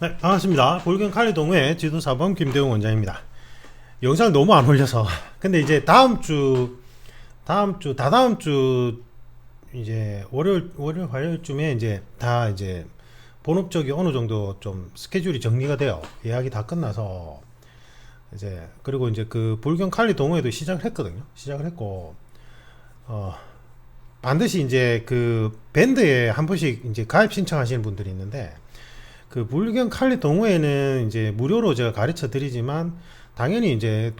네, 반갑습니다. 볼경 칼리동의 지도사범 김대웅 원장입니다. 영상 너무 안 올려서 근데 이제 다다음 주 이제 월요일 화요일쯤에 이제 다 이제 본업적이 어느 정도 좀 스케줄이 정리가 돼요. 예약이 다 끝나서 이제 그리고 이제 그 볼경 칼리 동호회도 시작을 했거든요. 시작을 했고 반드시 이제 그 밴드에 한 번씩 이제 가입 신청하시는 분들이 있는데, 그 불경 칼리 동호회는 이제 무료로 제가 가르쳐 드리지만 당연히 이제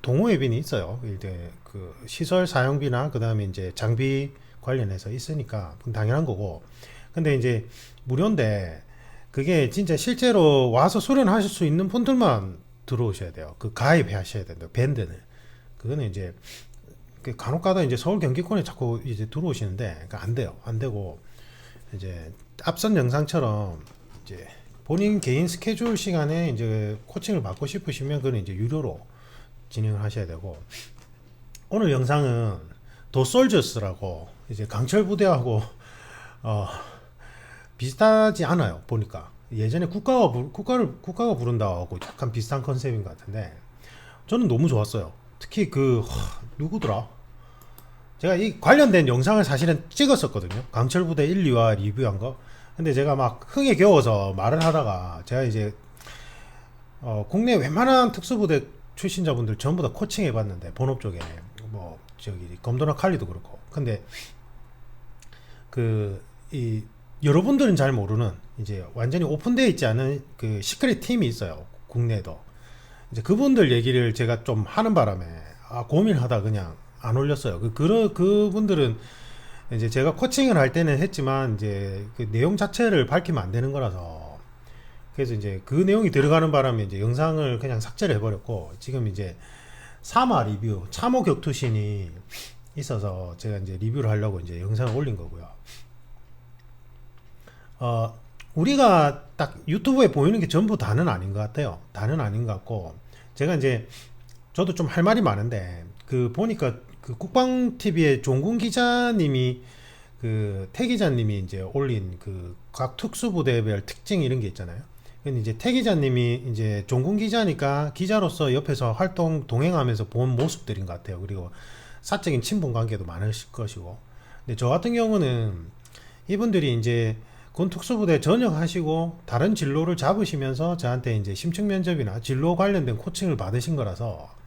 동호회비는 있어요. 이제 그 시설 사용비나 그 다음에 이제 장비 관련해서 있으니까 그건 당연한 거고. 근데 이제 무료인데 그게 진짜 실제로 와서 수련하실 수 있는 분들만 들어오셔야 돼요. 그 가입해 하셔야 된다. 밴드는 그거는 이제 그 간혹가다 이제 서울 경기권에 자꾸 이제 들어오시는데 그러니까 안 돼요. 안 되고 이제 앞선 영상처럼 이제 본인 개인 스케줄 시간에 이제 코칭을 받고 싶으시면 그는 이제 유료로 진행을 하셔야 되고, 오늘 영상은 도솔저스라고 이제 강철 부대하고 비슷하지 않아요. 보니까 예전에 국가가 부른다고 약간 비슷한 컨셉인 것 같은데 저는 너무 좋았어요. 특히 누구더라? 제가 이 관련된 영상을 사실은 찍었었거든요. 강철 부대 1, 2화 리뷰한 거. 근데 제가 막 흥에 겨워서 말을 하다가 제가 이제 국내 웬만한 특수부대 출신자분들 전부 다 코칭 해봤는데 본업 쪽에 뭐 저기 검도나 칼리도 그렇고, 근데 이 여러분들은 잘 모르는 이제 완전히 오픈되어 있지 않은 그 시크릿 팀이 있어요. 국내에도. 이제 그분들 얘기를 제가 좀 하는 바람에 고민하다 그냥 안 올렸어요. 그분들은 이제 제가 코칭을 할 때는 했지만 이제 그 내용 자체를 밝히면 안 되는 거라서, 그래서 이제 그 내용이 들어가는 바람에 이제 영상을 그냥 삭제를 해버렸고, 지금 이제 3화 리뷰 참호 격투신이 있어서 제가 이제 리뷰를 하려고 이제 영상을 올린 거고요. 우리가 딱 유튜브에 보이는 게 전부 다는 아닌 것 같아요. 다는 아닌 것 같고, 제가 이제 저도 좀 할 말이 많은데 그 보니까 그 국방TV의 종군 기자님이 태 기자님이 이제 올린 그 각 특수부대별 특징 이런 게 있잖아요. 근데 이제 태 기자님이 이제 종군 기자니까 기자로서 옆에서 활동 동행하면서 본 모습들인 것 같아요. 그리고 사적인 친분 관계도 많으실 것이고. 근데 저 같은 경우는 이분들이 이제 군 특수부대 전역하시고 다른 진로를 잡으시면서 저한테 이제 심층 면접이나 진로 관련된 코칭을 받으신 거라서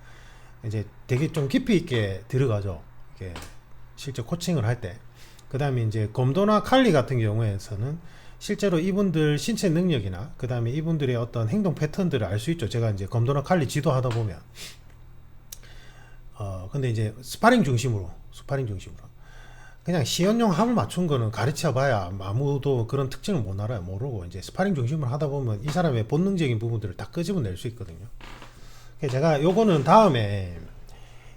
이제 되게 좀 깊이 있게 들어가죠. 이게 실제 코칭을 할 때. 그 다음에 이제 검도나 칼리 같은 경우에서는 실제로 이분들 신체 능력이나 그 다음에 이분들의 어떤 행동 패턴들을 알 수 있죠. 제가 이제 검도나 칼리 지도하다 보면 근데 이제 스파링 중심으로 그냥 시연용 합을 맞춘 거는 가르쳐 봐야 아무도 그런 특징을 못 알아요. 모르고 이제 스파링 중심으로 하다 보면 이 사람의 본능적인 부분들을 다 끄집어낼 수 있거든요. 제가 요거는 다음에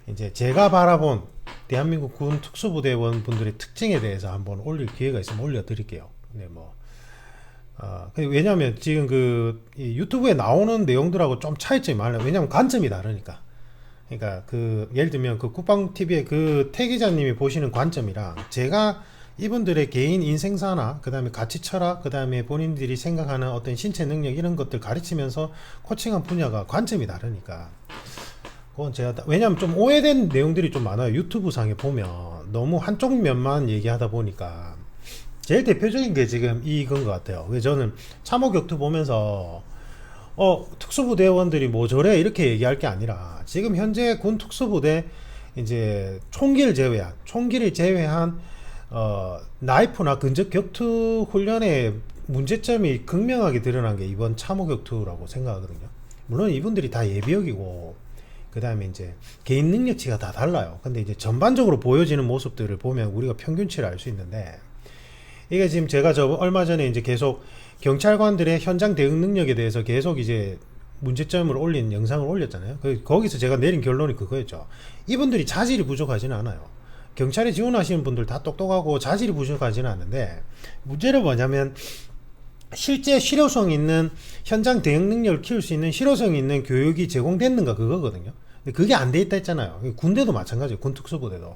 이제 제가 바라본 대한민국 군 특수부대원 분들의 특징에 대해서 한번 올릴 기회가 있으면 올려드릴게요. 근데 왜냐면 지금 이 유튜브에 나오는 내용들하고 좀 차이점이 많아요. 왜냐면 관점이 다르니까. 그러니까 예를 들면 국방TV의 태 기자님이 보시는 관점이랑 제가 이분들의 개인 인생사나 그 다음에 가치 철학, 그 다음에 본인들이 생각하는 어떤 신체 능력 이런 것들 가르치면서 코칭한 분야가 관점이 다르니까, 그건 제가 왜냐면 좀 오해된 내용들이 좀 많아요. 유튜브 상에 보면 너무 한쪽 면만 얘기하다 보니까. 제일 대표적인 게 지금 이건 것 같아요. 그래서 저는 참호 격투 보면서 특수부대원들이 뭐 저래 이렇게 얘기할 게 아니라, 지금 현재 군 특수부대 이제 총기를 제외한 나이프나 근접 격투 훈련의 문제점이 극명하게 드러난 게 이번 참호 격투라고 생각하거든요. 물론 이분들이 다 예비역이고 그 다음에 이제 개인 능력치가 다 달라요. 근데 이제 전반적으로 보여지는 모습들을 보면 우리가 평균치를 알 수 있는데, 이게 지금 제가 얼마 전에 이제 계속 경찰관들의 현장 대응 능력에 대해서 계속 이제 문제점을 올린 영상을 올렸잖아요. 거기서 제가 내린 결론이 그거였죠. 이분들이 자질이 부족하지는 않아요. 경찰에 지원하시는 분들 다 똑똑하고 자질이 부족하지는 않은데, 문제는 뭐냐면 실제 실효성 있는 현장 대응 능력을 키울 수 있는 실효성 있는 교육이 제공됐는가 그거거든요. 근데 그게 안 돼 있다 했잖아요. 군대도 마찬가지예요. 군 특수부대도.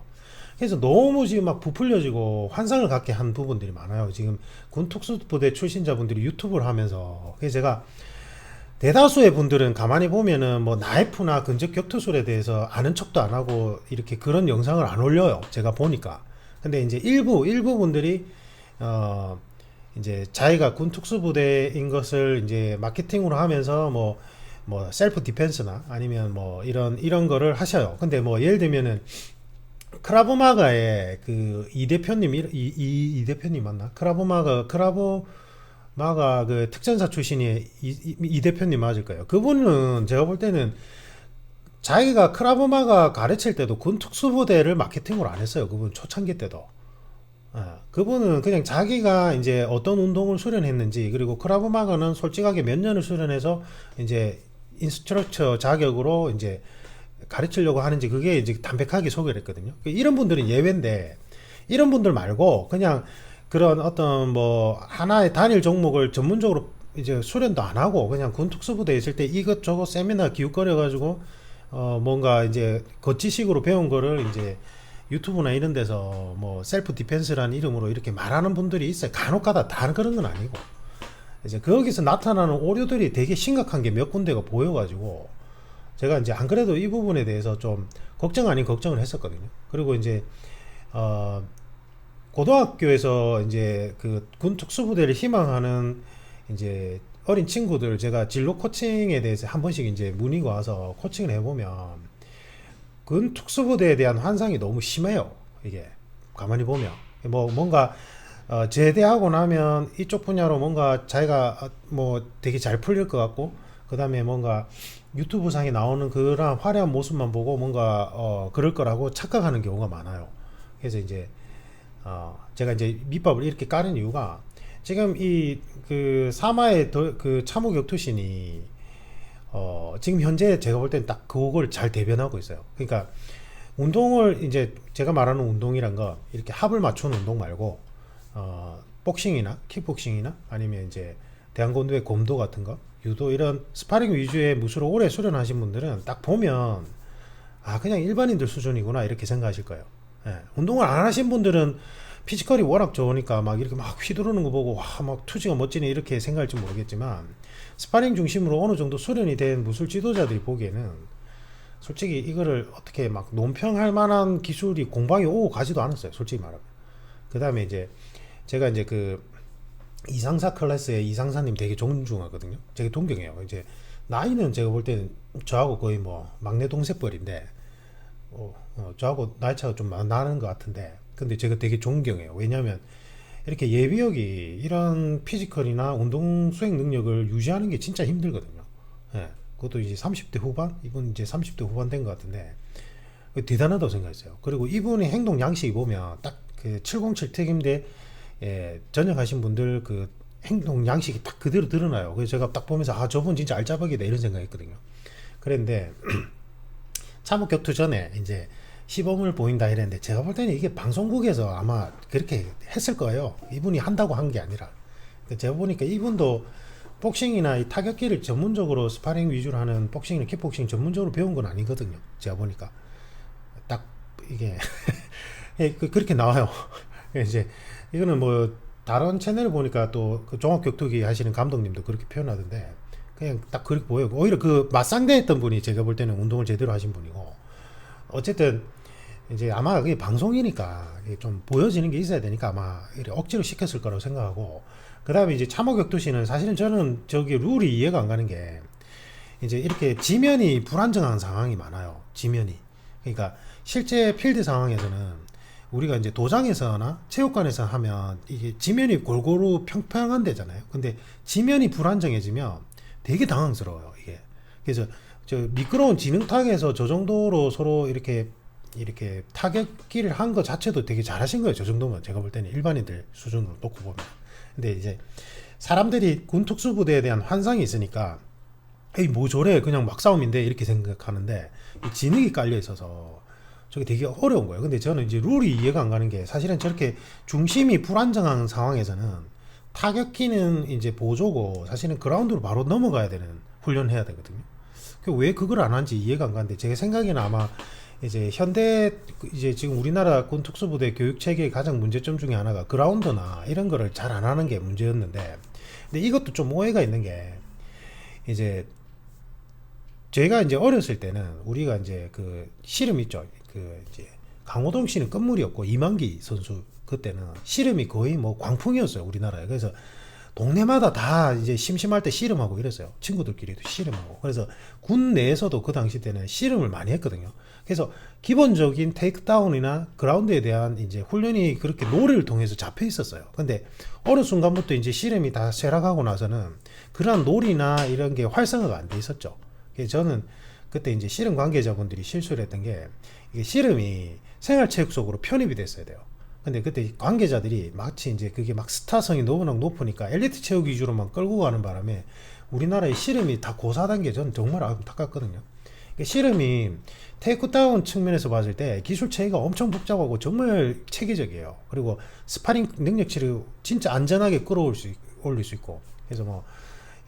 그래서 너무 지금 막 부풀려지고 환상을 갖게 한 부분들이 많아요. 지금 군특수부대 출신자분들이 유튜브를 하면서. 그래서 제가 대다수의 분들은 가만히 보면은 뭐 나이프나 근접 격투술에 대해서 아는 척도 안 하고 이렇게 그런 영상을 안 올려요. 제가 보니까. 근데 이제 일부 분들이 어 이제 자기가 군 특수부대인 것을 이제 마케팅으로 하면서 뭐 셀프 디펜스나 아니면 뭐 이런 거를 하셔요. 근데 뭐 예를 들면은 크라브마가의 그 이 대표님 이 대표님 맞나? 크라브마가 그 특전사 출신의 이 대표님 맞을 거예요. 그분은 제가 볼 때는 자기가 크라브마가 가르칠 때도 군 특수부대를 마케팅으로 안 했어요. 그분 초창기 때도. 그분은 그냥 자기가 이제 어떤 운동을 수련했는지, 그리고 크라브마가는 솔직하게 몇 년을 수련해서 이제 인스트럭처 자격으로 이제 가르치려고 하는지 그게 이제 담백하게 소개를 했거든요. 이런 분들은 예외인데, 이런 분들 말고 그냥 그런 어떤 뭐 하나의 단일 종목을 전문적으로 이제 수련도 안 하고 그냥 군 특수부대에 있을 때 이것저것 세미나 기웃거려 가지고 뭔가 이제 거치식으로 배운 거를 이제 유튜브나 이런 데서 뭐 셀프 디펜스라는 이름으로 이렇게 말하는 분들이 있어요. 간혹가다 다 그런 건 아니고, 이제 거기서 나타나는 오류들이 되게 심각한 게 몇 군데가 보여가지고 제가 이제 안 그래도 이 부분에 대해서 좀 걱정 아닌 걱정을 했었거든요. 그리고 이제 고등학교에서 이제 그 군 특수부대를 희망하는 이제 어린 친구들, 제가 진로 코칭에 대해서 한 번씩 이제 문의가 와서 코칭을 해보면 군 특수부대에 대한 환상이 너무 심해요. 이게 가만히 보면 뭐 뭔가 제대하고 나면 이쪽 분야로 뭔가 자기가 뭐 되게 잘 풀릴 것 같고, 그 다음에 뭔가 유튜브 상에 나오는 그런 화려한 모습만 보고 뭔가 그럴 거라고 착각하는 경우가 많아요. 그래서 이제 제가 이제 밑밥을 이렇게 까는 이유가, 지금 이 그 사마의 그 참호 격투신이 지금 현재 제가 볼 땐 딱 그걸 잘 대변하고 있어요. 그러니까 운동을 이제 제가 말하는 운동이란 거 이렇게 합을 맞추는 운동 말고 복싱이나 킥복싱이나 아니면 이제 대한권도의 검도 같은 거, 유도, 이런 스파링 위주의 무술을 오래 수련하신 분들은 딱 보면 그냥 일반인들 수준이구나 이렇게 생각하실 거예요. 운동을 안 하신 분들은 피지컬이 워낙 좋으니까 막 이렇게 막 휘두르는 거 보고 막 투지가 멋지네 이렇게 생각할지 모르겠지만, 스파링 중심으로 어느 정도 수련이 된 무술 지도자들이 보기에는 솔직히 이거를 어떻게 막 논평할 만한 기술이 공방에 오고 가지도 않았어요, 솔직히 말하면. 그 다음에 이제 제가 이제 그 이상사 클래스의 이상사님 되게 존중하거든요. 되게 동경해요. 이제 나이는 제가 볼 때는 저하고 거의 뭐 막내 동생뻘인데 저하고 나이 차가 좀 나는 것 같은데, 근데 제가 되게 존경해요. 왜냐하면 이렇게 예비역이 이런 피지컬이나 운동 수행 능력을 유지하는 게 진짜 힘들거든요. 그것도 이제 30대 후반, 이분 이제 30대 후반 된 것 같은데 대단하다고 생각했어요. 그리고 이분의 행동 양식이 보면 딱 그 707 특임대 전역하신 분들 그 행동 양식이 딱 그대로 드러나요. 그래서 제가 딱 보면서 저분 진짜 알짜배기다 이런 생각했거든요. 그런데 참호격투 전에 이제 시범을 보인다 이랬는데, 제가 볼 때는 이게 방송국에서 아마 그렇게 했을 거예요. 이분이 한다고 한 게 아니라. 제가 보니까 이분도 복싱이나 이 타격기를 전문적으로 스파링 위주로 하는 복싱이나 킥복싱 전문적으로 배운 건 아니거든요. 제가 보니까 딱 이게 그렇게 나와요. 이제 이거는 뭐 다른 채널을 보니까 또 그 종합격투기 하시는 감독님도 그렇게 표현하던데, 그냥 딱 그렇게 보여요. 오히려 그 맞상대했던 분이 제가 볼 때는 운동을 제대로 하신 분이고, 어쨌든 이제 아마 그게 방송이니까 좀 보여지는 게 있어야 되니까 아마 이렇게 억지로 시켰을 거라고 생각하고, 그 다음에 이제 참호격투시는 사실은 저는 저기 룰이 이해가 안 가는 게, 이제 이렇게 지면이 불안정한 상황이 많아요. 지면이. 그러니까 실제 필드 상황에서는 우리가 이제 도장에서나 체육관에서 하면 이게 지면이 골고루 평평한 데잖아요. 근데 지면이 불안정해지면 되게 당황스러워요, 이게. 그래서 저 미끄러운 지능타격에서 저 정도로 서로 이렇게 타격기를 한 것 자체도 되게 잘하신 거예요. 저 정도면 제가 볼 때는 일반인들 수준으로 놓고 보면. 근데 이제 사람들이 군 특수부대에 대한 환상이 있으니까 에이 뭐 저래 그냥 막 싸움인데 이렇게 생각하는데, 이 지능이 깔려 있어서 저게 되게 어려운 거예요. 근데 저는 이제 룰이 이해가 안 가는 게, 사실은 저렇게 중심이 불안정한 상황에서는 타격기는 이제 보조고 사실은 그라운드로 바로 넘어가야 되는 훈련을 해야 되거든요. 왜 그걸 안 하는지 이해가 안 가는데, 제 생각에는 아마 이제 현대 이제 지금 우리나라 군 특수부대 교육 체계의 가장 문제점 중에 하나가 그라운드나 이런 거를 잘 안 하는 게 문제였는데, 근데 이것도 좀 오해가 있는 게 이제 제가 이제 어렸을 때는 우리가 이제 그 씨름 있죠. 그 이제 강호동 씨는 끝물이었고 이만기 선수 그때는 씨름이 거의 뭐 광풍이었어요 우리나라에. 그래서 동네마다 다 이제 심심할 때 씨름하고 이랬어요. 친구들끼리도 씨름하고. 그래서 군 내에서도 그 당시 때는 씨름을 많이 했거든요. 그래서 기본적인 테이크다운이나 그라운드에 대한 이제 훈련이 그렇게 놀이를 통해서 잡혀 있었어요. 근데 어느 순간부터 이제 씨름이 다 쇠락하고 나서는 그러한 놀이나 이런 게 활성화가 안 돼 있었죠. 그래서 저는 그때 이제 씨름 관계자분들이 실수를 했던 게, 이게 씨름이 생활체육 속으로 편입이 됐어야 돼요. 근데 그때 관계자들이 마치 이제 그게 막 스타성이 너무나 높으니까 엘리트 체육 위주로만 끌고 가는 바람에 우리나라의 씨름이 다 고사단 게 저는 정말 안타깝거든요. 씨름이 테이크다운 측면에서 봤을 때 기술 체계가 엄청 복잡하고 정말 체계적이에요. 그리고 스파링 능력치를 진짜 안전하게 올릴 수 있고. 그래서 뭐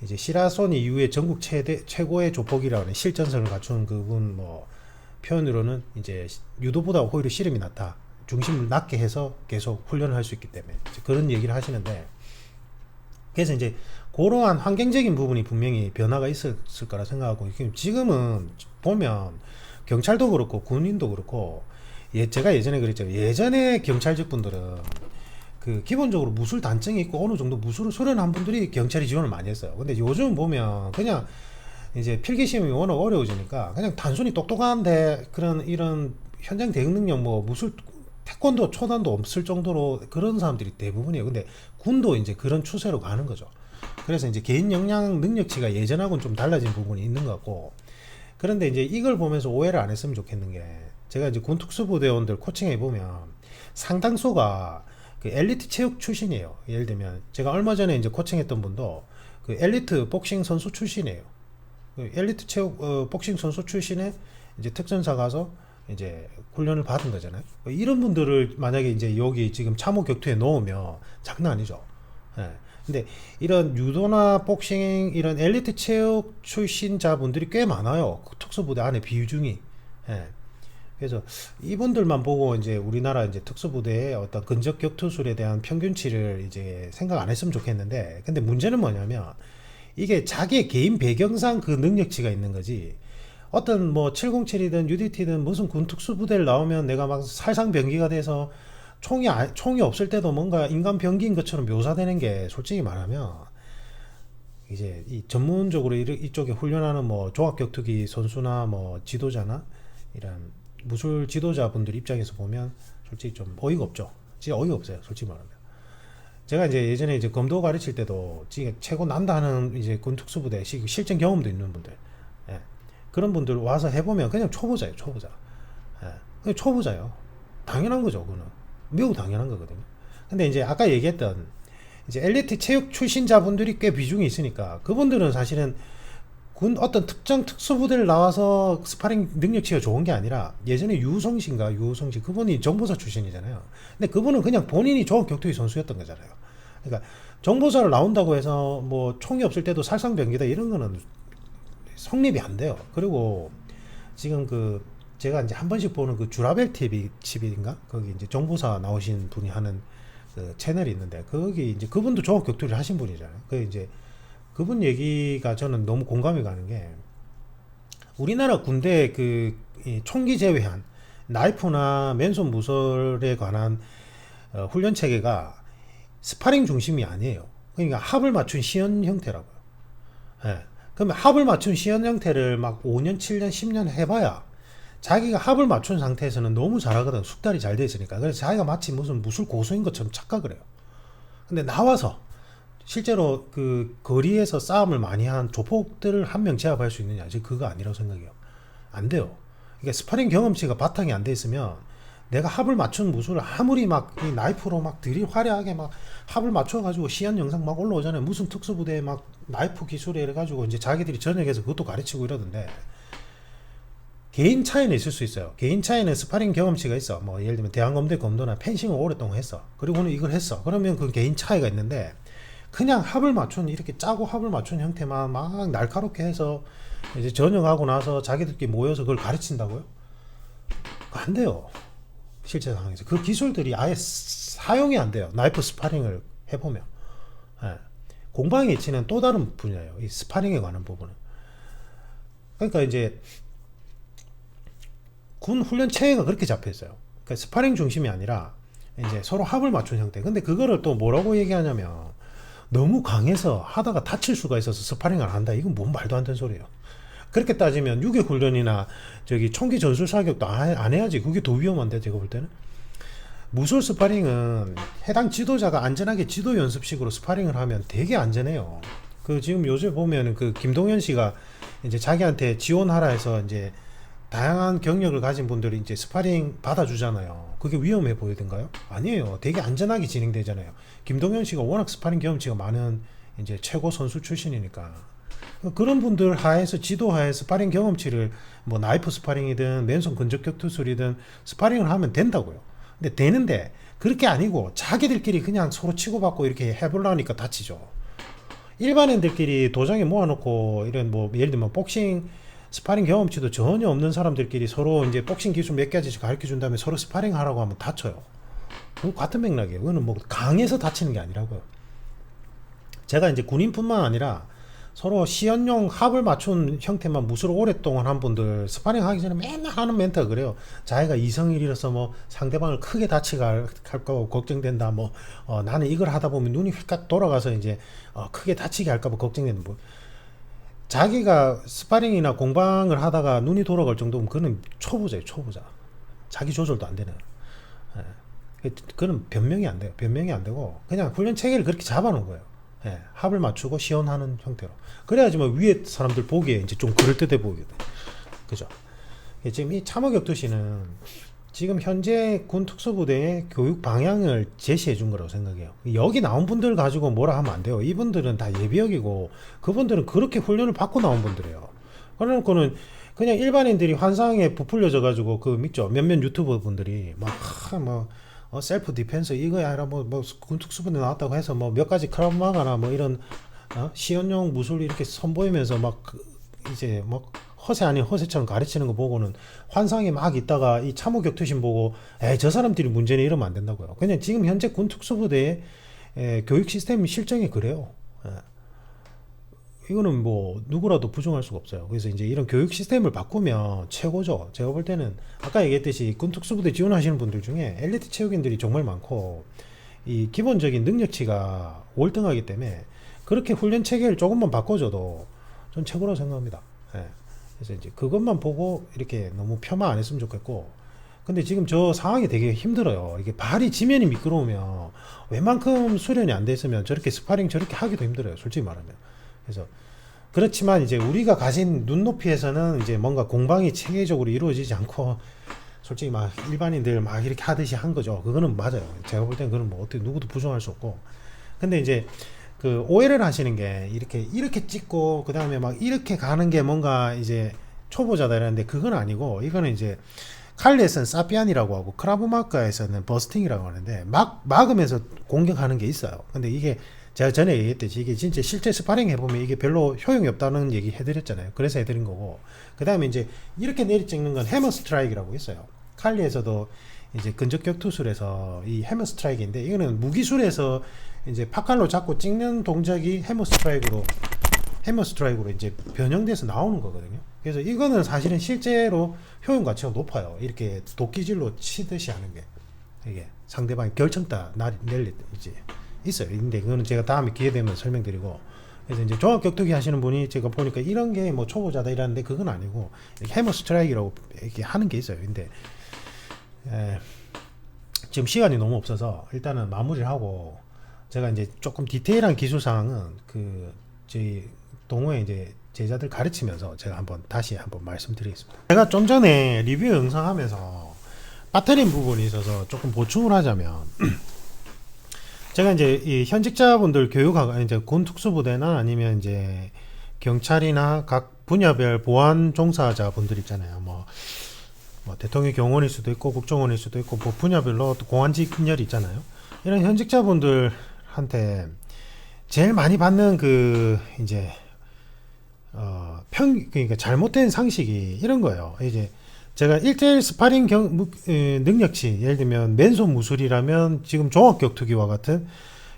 이제 시라소니 이후에 전국 최고의 조폭이라고 하는 실전성을 갖춘 그분 뭐 표현으로는 이제 유도보다 오히려 씨름이 낫다. 중심을 낮게 해서 계속 훈련을 할 수 있기 때문에 그런 얘기를 하시는데, 그래서 이제 그러한 환경적인 부분이 분명히 변화가 있었을 거라 생각하고, 지금은 보면 경찰도 그렇고 군인도 그렇고, 제가 예전에 그랬죠. 예전에 경찰직 분들은 그 기본적으로 무술 단증이 있고 어느 정도 무술을 수련한 분들이 경찰이 지원을 많이 했어요. 근데 요즘 보면 그냥 이제 필기시험이 워낙 어려워지니까 그냥 단순히 똑똑한데 그런 이런 현장 대응 능력 뭐 무술 태권도 초단도 없을 정도로 그런 사람들이 대부분이에요. 근데 군도 이제 그런 추세로 가는 거죠. 그래서 이제 개인 역량 능력치가 예전하고는 좀 달라진 부분이 있는 것 같고, 그런데 이제 이걸 보면서 오해를 안 했으면 좋겠는 게, 제가 이제 군 특수부대원들 코칭해 보면 상당수가 그 엘리트 체육 출신이에요. 예를 들면 제가 얼마 전에 이제 코칭했던 분도 그 엘리트 복싱 선수 출신이에요. 그 엘리트 체육 복싱 선수 출신에 이제 특전사 가서 이제 훈련을 받은 거잖아요. 이런 분들을 만약에 이제 여기 지금 참호 격투에 넣으면 장난 아니죠. 예. 근데 이런 유도나 복싱 이런 엘리트 체육 출신자분들이 꽤 많아요. 그 특수부대 안에 비중이. 예. 그래서 이분들만 보고 이제 우리나라 이제 특수부대의 어떤 근접 격투술에 대한 평균치를 이제 생각 안 했으면 좋겠는데, 근데 문제는 뭐냐면 이게 자기의 개인 배경상 그 능력치가 있는 거지, 어떤 뭐 707이든 UDT든 무슨 군 특수부대를 나오면 내가 막 살상병기가 돼서 총이 없을 때도 뭔가 인간 병기인 것처럼 묘사되는 게 솔직히 말하면 이제 이 전문적으로 이쪽에 훈련하는 뭐 종합격투기 선수나 뭐 지도자나 이런 무술 지도자분들 입장에서 보면 솔직히 좀 어이가 없죠. 진짜 어이가 없어요. 솔직히 말하면. 제가 이제 예전에 이제 검도 가르칠 때도 지금 최고 난다 하는 이제 군 특수부대 실전 경험도 있는 분들, 예. 그런 분들 와서 해보면 그냥 초보자예요. 초보자. 예. 그냥 초보자예요. 당연한 거죠. 그거는 매우 당연한 거거든요. 근데 이제 아까 얘기했던 이제 엘리트 체육 출신자분들이 꽤 비중이 있으니까 그분들은 사실은 군 어떤 특정 특수부대를 나와서 스파링 능력치가 좋은 게 아니라, 예전에 유성씨 그분이 정보사 출신이잖아요. 근데 그분은 그냥 본인이 좋은 격투기 선수였던 거잖아요. 그러니까 정보사를 나온다고 해서 뭐 총이 없을 때도 살상병기다 이런 거는 성립이 안 돼요. 그리고 지금 그 제가 이제 한 번씩 보는 그 주라벨 TV인가 거기 이제 정보사 나오신 분이 하는 그 채널이 있는데, 거기 이제 그분도 종합 격투를 하신 분이잖아요. 그 이제 그분 얘기가 저는 너무 공감이 가는 게, 우리나라 군대 그 총기 제외한 나이프나 맨손 무술에 관한 훈련 체계가 스파링 중심이 아니에요. 그러니까 합을 맞춘 시연 형태라고요. 예. 그러면 합을 맞춘 시연 형태를 막 5년, 7년, 10년 해봐야 자기가 합을 맞춘 상태에서는 너무 잘하거든. 숙달이 잘 돼 있으니까. 그래서 자기가 마치 무슨 무술 고수인 것처럼 착각을 해요. 근데 나와서 실제로 그 거리에서 싸움을 많이 한 조폭들을 한 명 제압할 수 있느냐, 지금 그거 아니라고 생각해요. 안 돼요. 그러니까 스파링 경험치가 바탕이 안 돼 있으면 내가 합을 맞춘 무술을 아무리 막 이 나이프로 막 화려하게 막 합을 맞춰가지고 시연 영상 막 올라오잖아요. 무슨 특수부대 막 나이프 기술에 이래가지고 이제 자기들이 전역에서 그것도 가르치고 이러던데, 개인 차이는 있을 수 있어요. 개인 차이는 스파링 경험치가 있어. 뭐 예를 들면 대한검대 검도나 펜싱을 오랫동안 했어. 그리고는 이걸 했어. 그러면 그 개인 차이가 있는데, 그냥 합을 맞춘 이렇게 짜고 합을 맞춘 형태만 막 날카롭게 해서 이제 전역하고 나서 자기들끼리 모여서 그걸 가르친다고요? 안 돼요. 실제 상황에서 그 기술들이 아예 사용이 안 돼요. 나이프 스파링을 해보면. 예. 공방이 치는 또 다른 분야예요. 이 스파링에 관한 부분은. 그러니까 이제 군 훈련 체계가 그렇게 잡혀 있어요. 그러니까 스파링 중심이 아니라 이제 서로 합을 맞춘 형태. 근데 그거를 또 뭐라고 얘기하냐면 너무 강해서 하다가 다칠 수가 있어서 스파링을 안 한다. 이건 뭔 말도 안 되는 소리예요. 그렇게 따지면 유격 훈련이나 저기 총기 전술 사격도 안 해야지. 그게 더 위험한데 제가 볼 때는. 무술 스파링은 해당 지도자가 안전하게 지도 연습식으로 스파링을 하면 되게 안전해요. 그 지금 요새 보면 그 김동현 씨가 이제 자기한테 지원하라 해서 이제 다양한 경력을 가진 분들이 이제 스파링 받아주잖아요. 그게 위험해 보이던가요? 아니에요. 되게 안전하게 진행되잖아요. 김동현 씨가 워낙 스파링 경험치가 많은 이제 최고 선수 출신이니까. 그런 분들 하에서 지도하에 스파링 경험치를 뭐 나이프 스파링이든 맨손 근접격 투술이든 스파링을 하면 된다고요. 근데 되는데 그렇게 아니고 자기들끼리 그냥 서로 치고받고 이렇게 해보려니까 다치죠. 일반인들끼리 도장에 모아놓고 이런 뭐 예를 들면 복싱 스파링 경험치도 전혀 없는 사람들끼리 서로 이제 복싱 기술 몇 가지씩 가르쳐 준 다음에 서로 스파링 하라고 하면 다쳐요. 그건 같은 맥락이에요. 그거는 뭐 강해서 다치는 게 아니라고요. 제가 이제 군인뿐만 아니라 서로 시연용 합을 맞춘 형태만 무술을 오랫동안 한 분들 스파링 하기 전에 맨날 하는 멘트가 그래요. 자기가 이성일이라서 뭐 상대방을 크게 다치게 할까 걱정된다. 뭐 나는 이걸 하다 보면 눈이 휙 돌아가서 이제 크게 다치게 할까 봐 걱정된다. 뭐 자기가 스파링이나 공방을 하다가 눈이 돌아갈 정도면 그는 초보자예요. 초보자. 자기 조절도 안 되는. 예. 그는 변명이 안 돼요. 변명이 안 되고 그냥 훈련 체계를 그렇게 잡아놓은 거예요. 예. 합을 맞추고 시연하는 형태로. 그래야지 뭐 위에 사람들 보기에 이제 좀 그럴듯해 보이거든. 그죠? 지금 이 참호격투시는 지금 현재 군 특수부대의 교육 방향을 제시해 준 거라고 생각해요. 여기 나온 분들 가지고 뭐라 하면 안 돼요. 이분들은 다 예비역이고 그분들은 그렇게 훈련을 받고 나온 분들이에요. 그러놓고는 그냥 일반인들이 환상에 부풀려져 가지고 그 믿죠. 몇몇 유튜버 분들이 막 셀프 디펜스 이거야 아니라 군 특수부대 나왔다고 해서 뭐 몇 가지 크라우마가나 뭐 이런 시연용 무술 이렇게 선보이면서 막 이제 막 허세 아닌 허세처럼 가르치는 거 보고는 환상에 막 있다가 이 참호격투신 보고 저 사람들이 문제네 이러면 안 된다고요. 그냥 지금 현재 군 특수부대의 교육 시스템 실정이 그래요. 이거는 뭐 누구라도 부정할 수가 없어요. 그래서 이제 이런 교육 시스템을 바꾸면 최고죠. 제가 볼 때는 아까 얘기했듯이 군 특수부대 지원하시는 분들 중에 엘리트 체육인들이 정말 많고 이 기본적인 능력치가 월등하기 때문에 그렇게 훈련 체계를 조금만 바꿔줘도 전 최고라고 생각합니다. 그래서 이제 그것만 보고 이렇게 너무 폄하 안 했으면 좋겠고. 근데 지금 저 상황이 되게 힘들어요. 이게 발이 지면이 미끄러우면 웬만큼 수련이 안 됐으면 저렇게 스파링 저렇게 하기도 힘들어요. 솔직히 말하면. 그래서 그렇지만 이제 우리가 가진 눈높이에서는 이제 뭔가 공방이 체계적으로 이루어지지 않고 솔직히 막 일반인들 막 이렇게 하듯이 한 거죠. 그거는 맞아요. 제가 볼 때는 그건 뭐 어떻게 누구도 부정할 수 없고. 근데 이제 그 오해를 하시는 게 이렇게 찍고 그 다음에 막 이렇게 가는 게 뭔가 이제 초보자다 이러는데 그건 아니고 이거는 이제 칼리에서는 사피안이라고 하고 크라브마카에서는 버스팅이라고 하는데 막으면서 공격하는 게 있어요. 근데 이게 제가 전에 얘기했듯이 이게 진짜 실제 스파링 해보면 이게 별로 효용이 없다는 얘기 해드렸잖아요. 그래서 해드린 거고 그 다음에 이제 이렇게 내리 찍는 건 해머 스트라이크라고 있어요. 칼리에서도 이제 근접격 투술에서 이 해머 스트라이크인데 이거는 무기술에서 이제 팟칼로 잡고 찍는 동작이 해머 스트라이크로 이제 변형돼서 나오는 거거든요. 그래서 이거는 사실은 실제로 효용 가치가 높아요. 이렇게 도끼질로 치듯이 하는 게 이게 상대방이 결정다 낼 이제 있어요. 근데 그거는 제가 다음에 기회 되면 설명드리고. 그래서 이제 종합격투기 하시는 분이 제가 보니까 이런 게 뭐 초보자다 이러는데 그건 아니고 해머 스트라이크라고 이렇게 하는 게 있어요. 근데 지금 시간이 너무 없어서 일단은 마무리를 하고 제가 이제 조금 디테일한 기술 사항은 그 저희 동호회 이제 제자들 가르치면서 제가 다시 한번 말씀드리겠습니다. 제가 좀 전에 리뷰 영상 하면서 빠뜨린 부분이 있어서 조금 보충을 하자면 제가 이제 이 현직자분들 교육하고 이제 군 특수부대나 아니면 이제 경찰이나 각 분야별 보안 종사자분들 있잖아요. 뭐 대통령 경호원일 수도 있고 국정원일 수도 있고 뭐 분야별로 또 공안직렬이 있잖아요. 이런 현직자분들한테 제일 많이 받는 그 이제 그러니까 잘못된 상식이 이런 거예요. 이제 제가 1대1 스파링 능력치, 예를 들면 맨손 무술이라면 지금 종합격투기와 같은,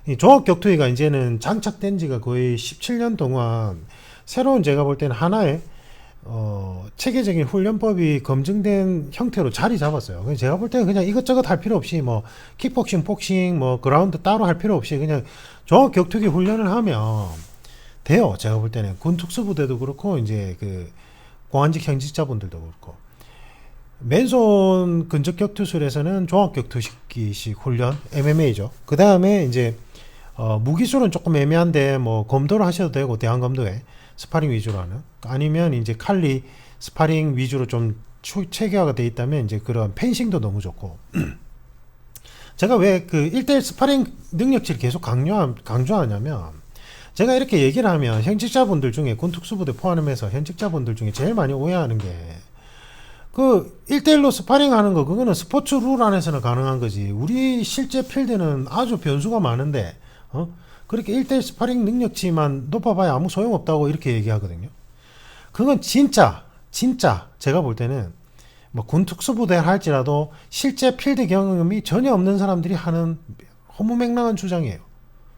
이 종합격투기가 이제는 장착된 지가 거의 17년 동안 새로운, 제가 볼 때는 하나의 체계적인 훈련법이 검증된 형태로 자리 잡았어요. 그래서 제가 볼 때는 그냥 이것저것 할 필요 없이 뭐 킥복싱, 복싱, 뭐 그라운드 따로 할 필요 없이 그냥 종합격투기 훈련을 하면 돼요. 제가 볼 때는 군 특수부대도 그렇고 이제 그 공안직 현직자분들도 그렇고, 맨손 근접격투술에서는 종합격투기식 훈련 MMA죠. 그 다음에 이제 무기술은 조금 애매한데 뭐 검도를 하셔도 되고, 대한검도에 스파링 위주로 하는, 아니면 이제 칼리 스파링 위주로 좀 체계화가 돼 있다면 이제 그런 펜싱도 너무 좋고. 제가 왜 그 1대1 스파링 능력치를 계속 강조하냐면, 제가 이렇게 얘기를 하면 현직자분들 중에, 군 특수부대 포함해서 현직자분들 중에 제일 많이 오해하는 게, 그 1대1로 스파링 하는 거, 그거는 스포츠 룰 안에서는 가능한 거지, 우리 실제 필드는 아주 변수가 많은데 그렇게 1대1 스파링 능력치만 높아봐야 아무 소용없다고 이렇게 얘기하거든요. 그건 진짜 제가 볼 때는 뭐 군 특수부대 할지라도 실제 필드 경험이 전혀 없는 사람들이 하는 허무맹랑한 주장이에요.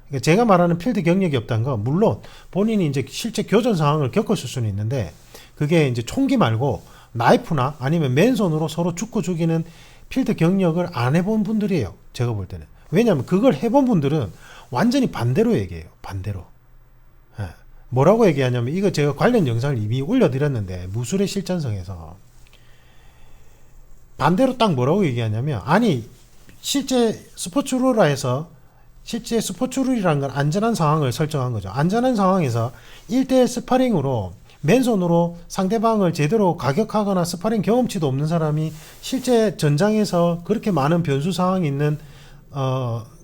그러니까 제가 말하는 필드 경력이 없다는 건, 물론 본인이 이제 실제 교전 상황을 겪었을 수는 있는데, 그게 이제 총기 말고 나이프나 아니면 맨손으로 서로 죽고 죽이는 필드 경력을 안 해본 분들이에요. 제가 볼 때는. 왜냐하면 그걸 해본 분들은 완전히 반대로 얘기해요. 반대로. 예. 뭐라고 얘기하냐면, 이거 제가 관련 영상을 이미 올려드렸는데, 무술의 실전성에서 반대로 딱 뭐라고 얘기하냐면, 아니 실제 스포츠 룰화에서, 실제 스포츠 룰이라는 건 안전한 상황을 설정한 거죠. 안전한 상황에서 1대1 스파링으로 맨손으로 상대방을 제대로 가격하거나 스파링 경험치도 없는 사람이 실제 전장에서 그렇게 많은 변수 상황이 있는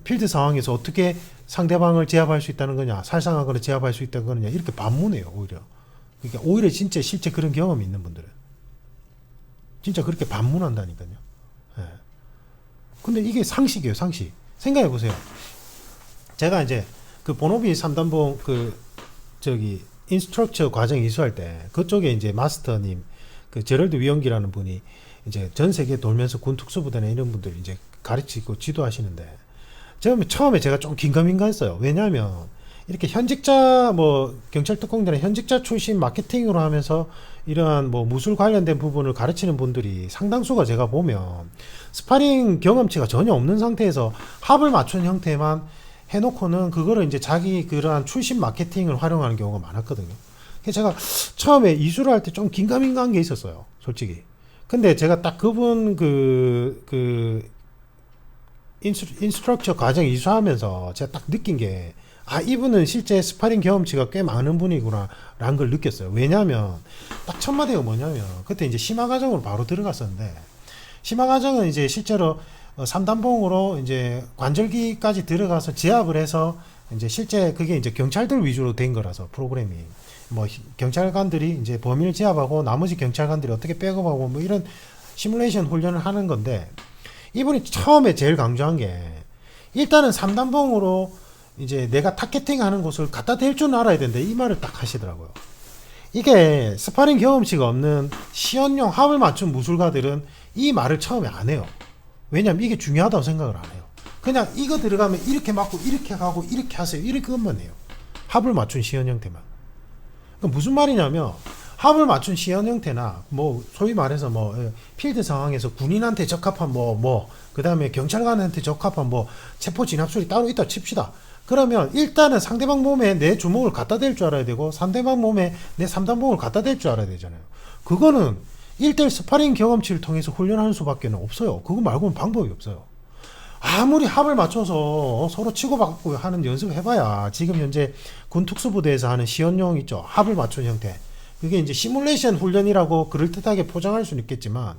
필드 상황에서 어떻게 상대방을 제압할 수 있다는 거냐, 살상하거나 제압할 수 있다는 거냐, 이렇게 반문해요. 그러니까 오히려 진짜 실제 그런 경험이 있는 분들은 진짜 그렇게 반문한다니까요. 예. 근데 이게 상식이에요. 상식. 생각해 보세요. 제가 이제 그 본호비 3단봉 인스트럭처 과정 이수할 때, 그쪽에 이제 마스터님, 그 제럴드 위원기라는 분이 이제 전 세계 돌면서 군 특수부대나 이런 분들 이제 가르치고 지도하시는데, 처음에 제가 좀 긴가민가했어요. 왜냐하면 이렇게 현직자, 뭐 경찰 특공대나 현직자 출신 마케팅으로 하면서 이러한 뭐 무술 관련된 부분을 가르치는 분들이 상당수가 제가 보면 스파링 경험치가 전혀 없는 상태에서 합을 맞춘 형태만 해놓고는 그거를 이제 자기 그러한 출신 마케팅을 활용하는 경우가 많았거든요. 그래서 제가 처음에 이수를 할 때 좀 긴가민가한 게 있었어요, 솔직히. 근데 제가 딱 그분 인스트럭처 과정 이수하면서 제가 딱 느낀 게, 이분은 실제 스파링 경험치가 꽤 많은 분이구나 라는 걸 느꼈어요. 왜냐하면 딱 첫 마디가 뭐냐면, 그때 이제 심화 과정으로 바로 들어갔었는데, 심화 과정은 이제 실제로 3단봉으로 이제 관절기까지 들어가서 제압을 해서, 이제 실제 그게 이제 경찰들 위주로 된 거라서, 프로그램이 뭐 경찰관들이 이제 범인을 제압하고 나머지 경찰관들이 어떻게 백업하고 뭐 이런 시뮬레이션 훈련을 하는 건데, 이분이 처음에 제일 강조한 게, 일단은 3단봉으로 이제 내가 타겟팅 하는 곳을 갖다 댈 줄 알아야 된다, 이 말을 딱 하시더라고요. 이게 스파링 경험치가 없는 시연용 합을 맞춘 무술가들은 이 말을 처음에 안 해요. 왜냐면 이게 중요하다고 생각을 안 해요. 그냥 이거 들어가면 이렇게 맞고 이렇게 가고 이렇게 하세요, 이렇게 것만 해요. 합을 맞춘 시연 형태만. 그럼 무슨 말이냐면, 합을 맞춘 시연 형태나 뭐 소위 말해서 뭐 필드 상황에서 군인한테 적합한 그 다음에 경찰관한테 적합한 뭐 체포 진압술이 따로 있다 칩시다. 그러면 일단은 상대방 몸에 내 주먹을 갖다 댈 줄 알아야 되고, 상대방 몸에 내 3단봉을 갖다 댈 줄 알아야 되잖아요. 그거는 1대1 스파링 경험치를 통해서 훈련하는 수밖에 없어요. 그거 말고는 방법이 없어요. 아무리 합을 맞춰서 서로 치고받고 하는 연습을 해봐야, 지금 현재 군 특수부대에서 하는 시연용 있죠, 합을 맞춘 형태, 그게 이제 시뮬레이션 훈련이라고 그럴듯하게 포장할 수는 있겠지만,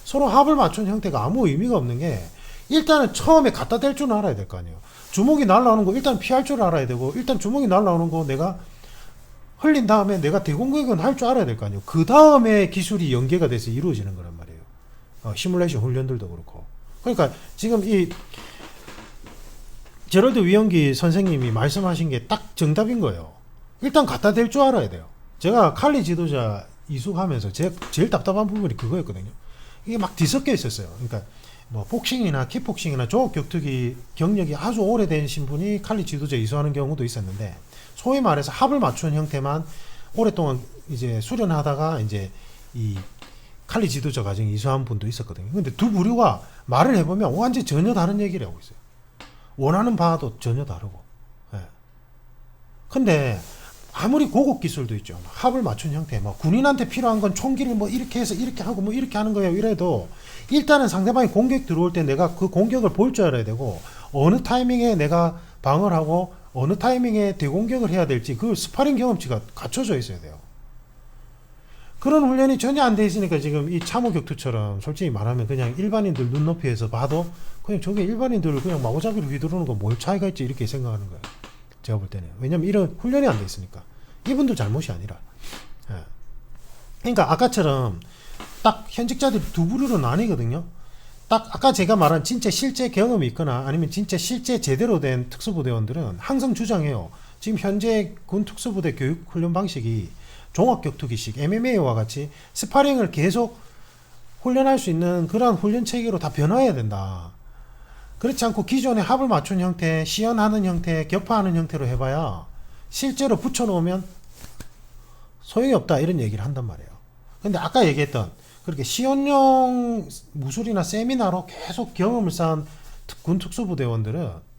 서로 합을 맞춘 형태가 아무 의미가 없는 게, 일단은 처음에 갖다 댈 줄 알아야 될 거 아니에요. 주먹이 날라오는 거 일단 피할 줄 알아야 되고, 일단 주먹이 날라오는 거 내가 흘린 다음에 내가 대공격은 할 줄 알아야 될 거 아니에요. 그 다음에 기술이 연계가 돼서 이루어지는 거란 말이에요. 시뮬레이션 훈련들도 그렇고. 그러니까 지금 이 제럴드 위원기 선생님이 말씀하신 게 딱 정답인 거예요. 일단 갖다 댈 줄 알아야 돼요. 제가 칼리 지도자 이수하면서 제일 답답한 부분이 그거였거든요. 이게 막 뒤섞여 있었어요. 그러니까 뭐 복싱이나 킥복싱이나 조업 격투기 경력이 아주 오래되신 분이 칼리 지도자에 이수하는 경우도 있었는데, 소위 말해서 합을 맞춘 형태만 오랫동안 이제 수련하다가 이제 이 칼리 지도자 과정에 이수한 분도 있었거든요. 근데 두 부류가 말을 해보면 완전 전혀 다른 얘기를 하고 있어요. 원하는 바도 전혀 다르고. 예. 근데 아무리 고급 기술도 있죠. 합을 맞춘 형태, 뭐 군인한테 필요한 건 총기를 뭐 이렇게 해서 이렇게 하고 뭐 이렇게 하는 거예요. 이래도 일단은 상대방이 공격 들어올 때 내가 그 공격을 볼 줄 알아야 되고, 어느 타이밍에 내가 방어를 하고 어느 타이밍에 대공격을 해야 될지 그 스파링 경험치가 갖춰져 있어야 돼요. 그런 훈련이 전혀 안 돼 있으니까 지금 이 참호 격투처럼 솔직히 말하면 그냥 일반인들 눈높이에서 봐도 그냥 저게 일반인들을 그냥 마구잡이로 휘두르는 거 뭘 차이가 있지 이렇게 생각하는 거예요. 제가 볼 때는. 왜냐면 이런 훈련이 안 돼 있으니까. 이분들 잘못이 아니라. 예. 그러니까 아까처럼 딱 현직자들이 두 부류로 나뉘거든요. 딱 아까 제가 말한 진짜 실제 경험이 있거나 아니면 진짜 실제 제대로 된 특수부대원들은 항상 주장해요. 지금 현재 군 특수부대 교육 훈련 방식이 종합격투기식 MMA와 같이 스파링을 계속 훈련할 수 있는 그러한 훈련 체계로 다 변화해야 된다. 그렇지 않고 기존의 합을 맞춘 형태, 시연하는 형태, 격파하는 형태로 해봐야 실제로 붙여놓으면 소용이 없다 이런 얘기를 한단 말이에요. 근데 아까 얘기했던 그렇게 시연용 무술이나 세미나로 계속 경험을 쌓은 군 특수부대원들은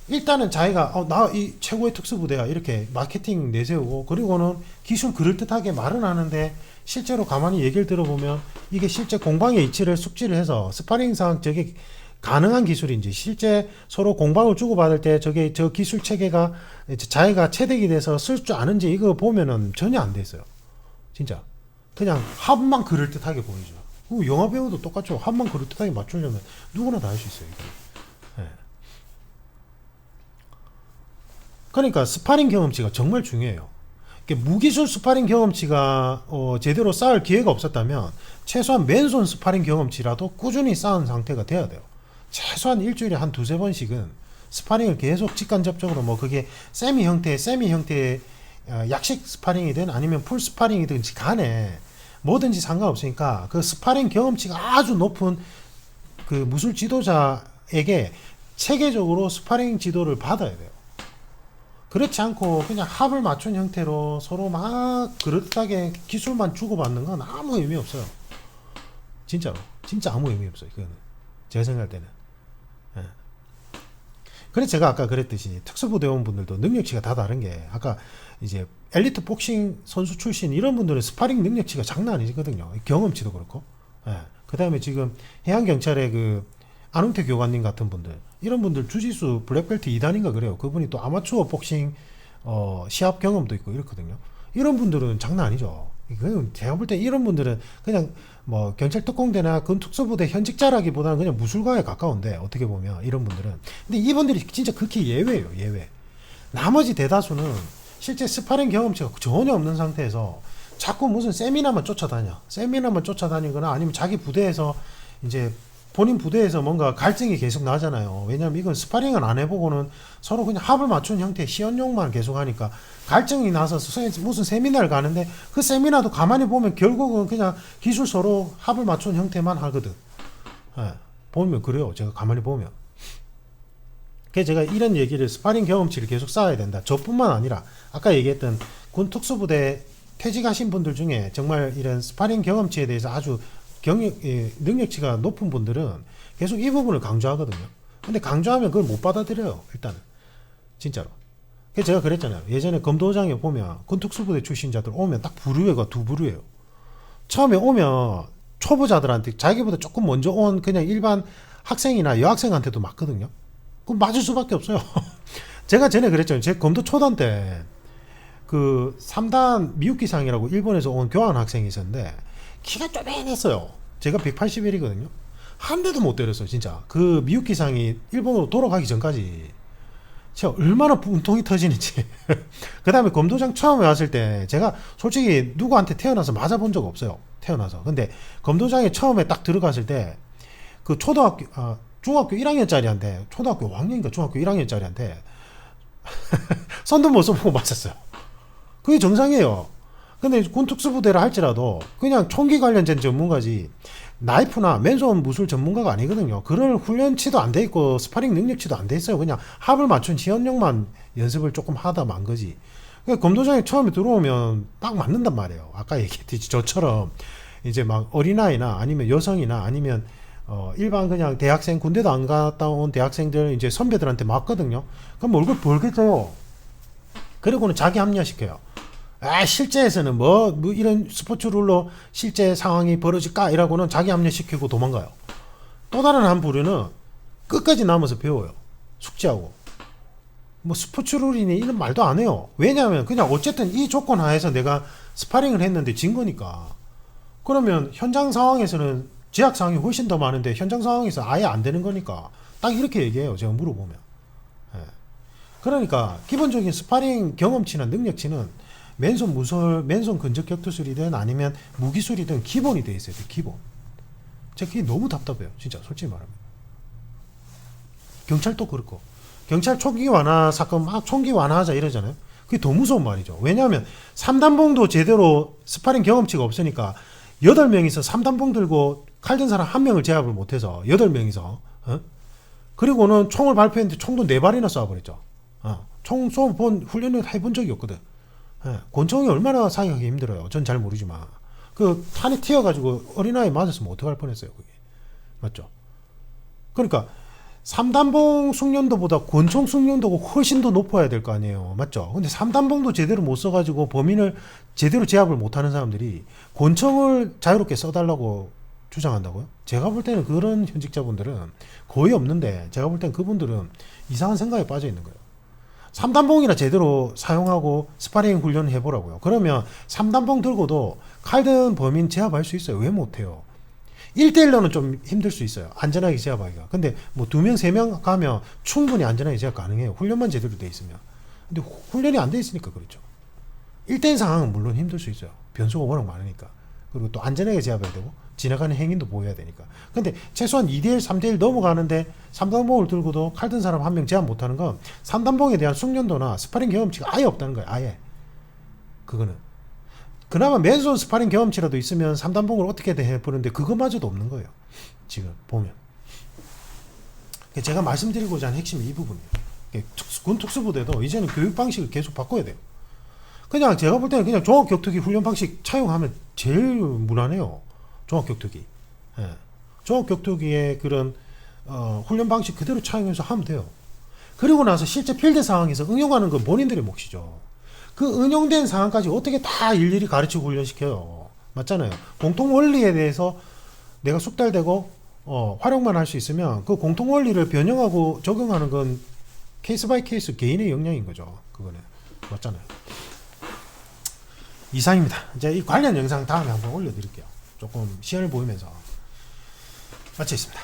일단은 자기가 나 이 최고의 특수부대야 이렇게 마케팅 내세우고, 그리고는 기술 그럴듯하게 말은 하는데 실제로 가만히 얘기를 들어보면 이게 실제 공방의 이치를 숙지를 해서 스파링상 저게 가능한 기술인지, 실제 서로 공방을 주고받을 때 저게 저 기술 체계가 자기가 체득이 돼서 쓸 줄 아는지 이거 보면은 전혀 안 돼 있어요. 진짜 그냥 합만 그럴듯하게 보이죠. 영화 배우도 똑같죠. 합만 그럴듯하게 맞추려면 누구나 다 할 수 있어요. 이게. 네. 그러니까 스파링 경험치가 정말 중요해요. 무기술 스파링 경험치가 제대로 쌓을 기회가 없었다면 최소한 맨손 스파링 경험치라도 꾸준히 쌓은 상태가 돼야 돼요. 최소한 일주일에 한 두세 번씩은 스파링을 계속 직간접적으로, 뭐 그게 세미 형태의 약식 스파링이든 아니면 풀 스파링이든지 간에 뭐든지 상관없으니까 그 스파링 경험치가 아주 높은 그 무술 지도자에게 체계적으로 스파링 지도를 받아야 돼요. 그렇지 않고 그냥 합을 맞춘 형태로 서로 막 그럴듯하게 기술만 주고받는 건 아무 의미 없어요. 진짜로. 진짜 아무 의미 없어요. 그거는. 제가 생각할 때는. 예. 그래서 제가 아까 그랬듯이 특수부대원분들도 능력치가 다 다른 게, 아까 이제 엘리트 복싱 선수 출신 이런 분들은 스파링 능력치가 장난 아니거든요. 경험치도 그렇고. 예. 그 다음에 지금 해양경찰의 그 안웅태 교관님 같은 분들, 이런 분들 주짓수 블랙벨트 2단인가 그래요. 그분이 또 아마추어 복싱 시합 경험도 있고 이렇거든요. 이런 분들은 장난 아니죠. 제가 볼 때 이런 분들은 그냥 뭐 경찰 특공대나 군 특수부대 현직자라기보다는 그냥 무술가에 가까운데, 어떻게 보면 이런 분들은. 근데 이분들이 진짜 극히 예외예요. 예외. 나머지 대다수는 실제 스파링 경험치가 전혀 없는 상태에서 자꾸 무슨 세미나만 쫓아다니거나 아니면 자기 부대에서 이제 본인 부대에서 뭔가 갈등이 계속 나잖아요. 왜냐면 이건 스파링을 안 해보고는 서로 그냥 합을 맞춘 형태의 시연용만 계속 하니까 갈등이 나서 무슨 세미나를 가는데 그 세미나도 가만히 보면 결국은 그냥 기술 서로 합을 맞춘 형태만 하거든. 예, 보면 그래요. 제가 가만히 보면. 그래서 제가 이런 얘기를, 스파링 경험치를 계속 쌓아야 된다. 저뿐만 아니라 아까 얘기했던 군 특수부대 퇴직하신 분들 중에 정말 이런 스파링 경험치에 대해서 아주 능력치가 높은 분들은 계속 이 부분을 강조하거든요. 근데 강조하면 그걸 못 받아들여요. 일단은. 진짜로. 그래서 제가 그랬잖아요. 예전에 검도장에 보면 군특수부대 출신자들 오면 딱 부류회가 두 부류예요. 처음에 오면 초보자들한테, 자기보다 조금 먼저 온 그냥 일반 학생이나 여학생한테도 맞거든요. 그럼 맞을 수밖에 없어요. 제가 전에 그랬잖아요. 제 검도 초단 때 그 3단 미유키상이라고 일본에서 온 교환 학생이 있었는데 키가 쪼맨했어요. 제가 181이거든요. 한 대도 못 때렸어요. 진짜. 그 미유키상이 일본으로 돌아가기 전까지 제가 얼마나 분통이 터지는지. 그 다음에 검도장 처음에 왔을 때 제가 솔직히 누구한테 태어나서 맞아본 적 없어요. 태어나서. 근데 검도장에 처음에 딱 들어갔을 때 그 중학교 1학년짜리한테, 초등학교 5학년인가 중학교 1학년짜리한테 선도 못 써보고 맞았어요. 그게 정상이에요. 근데 군 특수부대를 할지라도 그냥 총기 관련된 전문가지, 나이프나 맨손 무술 전문가가 아니거든요. 그럴 훈련치도 안 돼 있고 스파링 능력치도 안 돼 있어요. 그냥 합을 맞춘 지연력만 연습을 조금 하다 만 거지. 그러니까 검도장에 처음에 들어오면 딱 맞는단 말이에요. 아까 얘기했듯이 저처럼 이제 막 어린아이나 아니면 여성이나 아니면 일반 그냥 대학생, 군대도 안 갔다 온 대학생들 이제 선배들한테 맞거든요. 그럼 얼굴 벌겠죠. 그리고는 자기 합리화시켜요. 아, 실제에서는 뭐 이런 스포츠 룰로 실제 상황이 벌어질까? 이라고는 자기 합리화시키고 도망가요. 또 다른 한 부류는 끝까지 남아서 배워요. 숙지하고. 뭐 스포츠 룰이니 이런 말도 안 해요. 왜냐하면 그냥 어쨌든 이 조건 하에서 내가 스파링을 했는데 진 거니까. 그러면 현장 상황에서는 제약 상황이 훨씬 더 많은데 현장 상황에서 아예 안 되는 거니까 딱 이렇게 얘기해요. 제가 물어보면. 예. 그러니까 기본적인 스파링 경험치나 능력치는 맨손 무술, 맨손 근접 격투술이든 아니면 무기술이든 기본이 돼 있어야 돼. 기본. 제가 그게 너무 답답해요. 진짜 솔직히 말하면. 경찰도 그렇고. 경찰 총기 완화 사건 막 총기 완화하자 이러잖아요. 그게 더 무서운 말이죠. 왜냐하면 3단봉도 제대로 스파링 경험치가 없으니까 8명이서 3단봉 들고 칼 든 사람 1명을 제압을 못해서 8명이서 그리고는 총을 발표했는데 총도 4발이나 쏴버렸죠. 총 쏘본 훈련을 해본 적이 없거든. 권총이 얼마나 사격하기 힘들어요. 전 잘 모르지만 그 탄이 튀어가지고 어린아이 맞았으면 어떡할 뻔했어요. 그게 맞죠? 그러니까 3단봉 숙련도보다 권총 숙련도가 훨씬 더 높아야 될 거 아니에요. 맞죠? 근데 3단봉도 제대로 못 써가지고 범인을 제대로 제압을 못하는 사람들이 권총을 자유롭게 써달라고 주장한다고요? 제가 볼 때는 그런 현직자분들은 거의 없는데 제가 볼 때는 그분들은 이상한 생각에 빠져 있는 거예요. 3단봉이나 제대로 사용하고 스파링 훈련을 해보라고요. 그러면 3단봉 들고도 칼든 범인 제압할 수 있어요. 왜 못해요? 1대1로는 좀 힘들 수 있어요. 안전하게 제압하기가. 근데 뭐 2명, 3명 가면 충분히 안전하게 제압 가능해요. 훈련만 제대로 돼 있으면. 근데 훈련이 안 돼 있으니까 그렇죠. 1대1 상황은 물론 힘들 수 있어요. 변수가 워낙 많으니까. 그리고 또 안전하게 제압해야 되고 지나가는 행인도 보여야 되니까. 근데 최소한 2대1, 3대1 넘어가는데 3단봉을 들고도 칼 든 사람 1명 제압 못하는 건 3단봉에 대한 숙련도나 스파링 경험치가 아예 없다는 거예요. 아예. 그거는. 그나마 맨손 스파링 경험치라도 있으면 3단봉을 어떻게든 해보는데 그거마저도 없는 거예요. 지금 보면. 제가 말씀드리고자 하는 핵심이 이 부분이에요. 군 특수부대도 이제는 교육 방식을 계속 바꿔야 돼요. 그냥 제가 볼 때는 그냥 종합격투기 훈련 방식 차용하면 제일 무난해요. 종합격투기. 예. 종합격투기의 그런 훈련 방식 그대로 차용해서 하면 돼요. 그리고 나서 실제 필드 상황에서 응용하는 건 본인들의 몫이죠. 그 응용된 상황까지 어떻게 다 일일이 가르치고 훈련시켜요. 맞잖아요. 공통 원리에 대해서 내가 숙달되고 활용만 할 수 있으면 그 공통 원리를 변형하고 적용하는 건 케이스 바이 케이스 개인의 역량인 거죠. 그거는. 맞잖아요. 이상입니다. 이제 이 관련 영상 다음에 한번 올려드릴게요. 조금 시야를 보이면서 마치겠습니다.